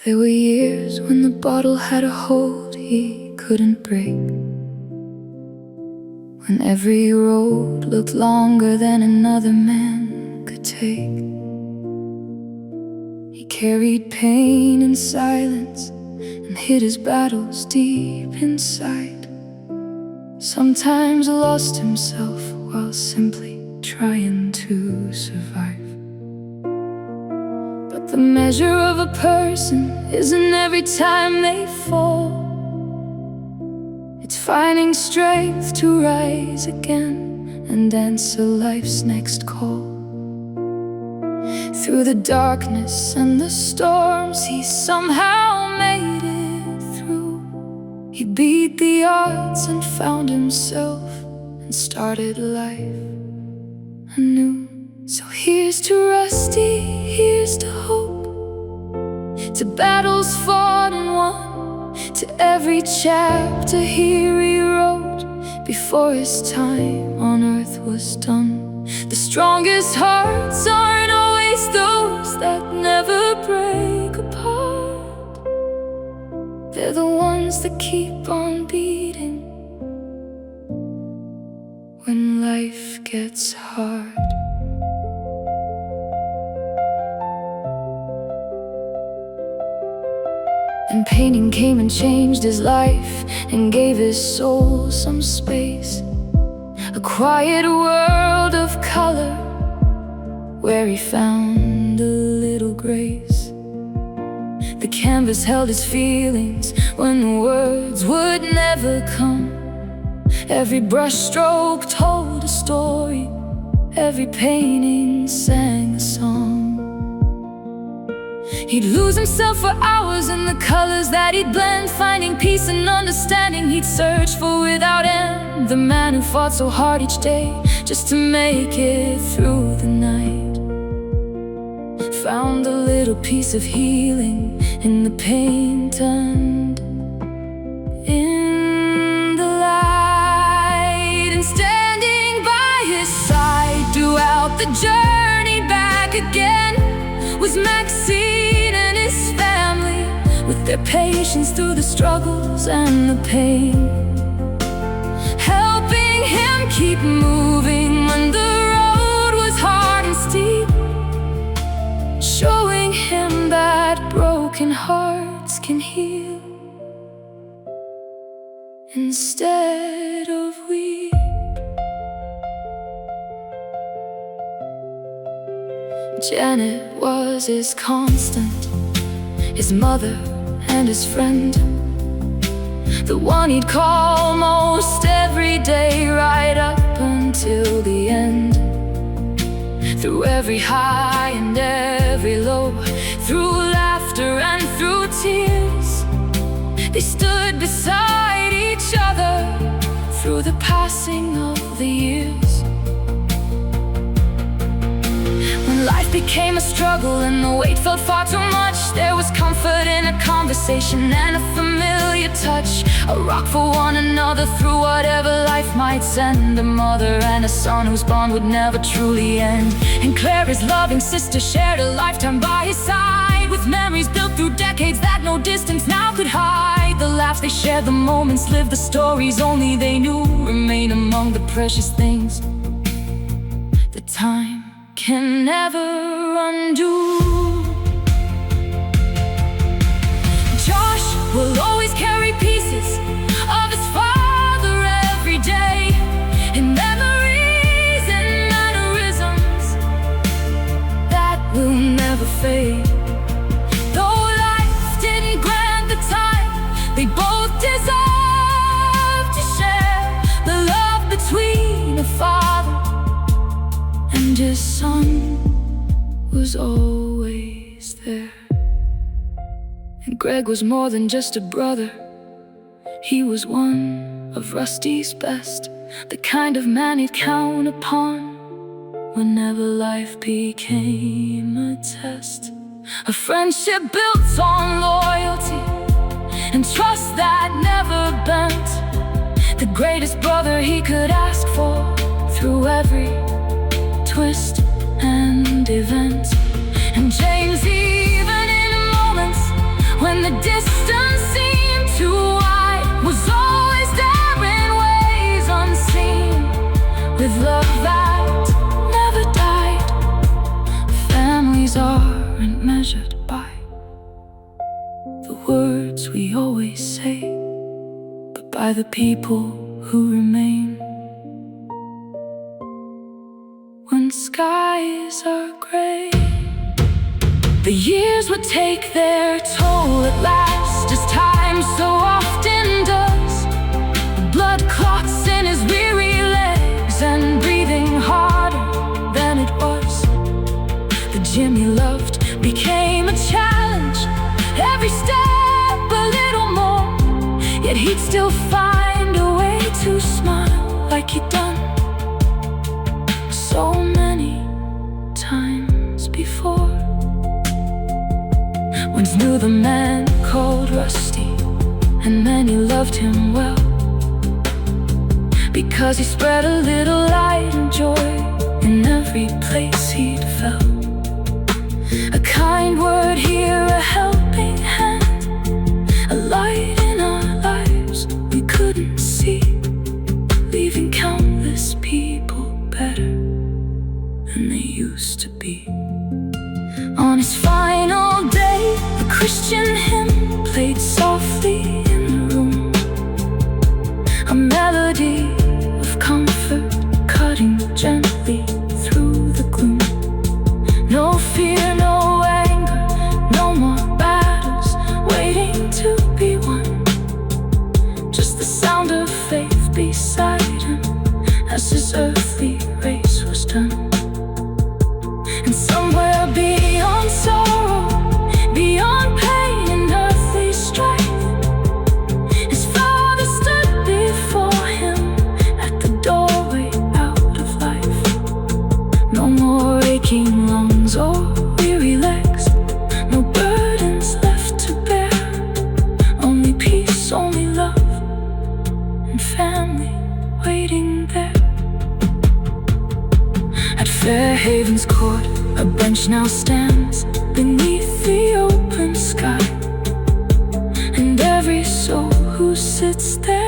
There were years when the bottle had a hold he couldn't break, when every road looked longer than another man could take. He carried pain in silence and hid his battles deep inside, sometimes lost himself while simply trying to survive. But the measure of a person isn't every time they fall, it's finding strength to rise again and answer life's next call. Through the darkness and the storms, he somehow made it through. He beat the odds and found himself and started life anew. So here's to Rusty, here's to hope, to battles fought and won, to every chapter he rewrote before his time on earth was done. The strongest hearts aren't always those that never break apart. They're the ones that keep on beating when life gets hard. And painting came and changed his life and gave his soul some space, a quiet world of color where he found a little grace. The canvas held his feelings when the words would never come. Every brushstroke told a story, every painting sang a song. He'd lose himself for hours in the colors that he'd blend, finding peace and understanding he'd search for without end. The man who fought so hard each day just to make it through the night found a little piece of healing in the pain turned in the light. And standing by his side throughout the journey back again was Maxine and his family, with their patience through the struggles and the pain, helping him keep moving when the road was hard and steep, showing him that broken hearts can heal instead of weep. Janet was his constant, his mother and his friend, the one he'd call most every day right up until the end. Through every high and every low, through laughter and through tears, they stood beside each other through the passing of the years. When life became a struggle and the weight felt far too much, there was comfort in a conversation and a familiar touch, a rock for one another through whatever life might send. A mother and a son whose bond would never truly end. And Claire, his loving sister, shared a lifetime by his side, with memories built through decades that no distance now could hide. The laughs they shared, the moments lived, the stories only they knew remain among the precious things the time can never undo. Josh will always carry pieces of his father every day, in memories and mannerisms that will never fade. Though life didn't grant the time, they both deserve to share the love between a father and his son was always there. And Greg was more than just a brother, he was one of Rusty's best, the kind of man he'd count upon whenever life became a test. A friendship built on loyalty and trust that never bent, the greatest brother he could ask for through every twist and event. And James, even in moments the distance seemed too wide, was always there in ways unseen, with love that never died. Families aren't measured by the words we always say, but by the people who remain when skies are gray. The years would take their toll at last, as time so often does. The blood clots in his weary legs, and breathing harder than it was. The gym he loved became a challenge, every step a little more. Yet he'd still find a way to smile like he'd done so many times before. Once knew the man called Rusty, and many loved him well, because he spread a little light and joy in every place he'd felt. A kind word here, a helping hand, a light in our lives we couldn't see, leaving countless people better than they used to be. On his final day, the Christian hymn played softly in the room, a melody of comfort cutting gently through the gloom. No fear, no anger, no more battles waiting to be won, just the sound of faith beside him as his earthly race was done. And somewhere beyond sorrow, beyond pain and earthly strife, his father stood before him at the doorway out of life. No more aching lungs or weary legs, no burdens left to bear, only peace, only love, and family waiting there. At Fairhaven's court, a bench now stands beneath the open sky, and every soul who sits there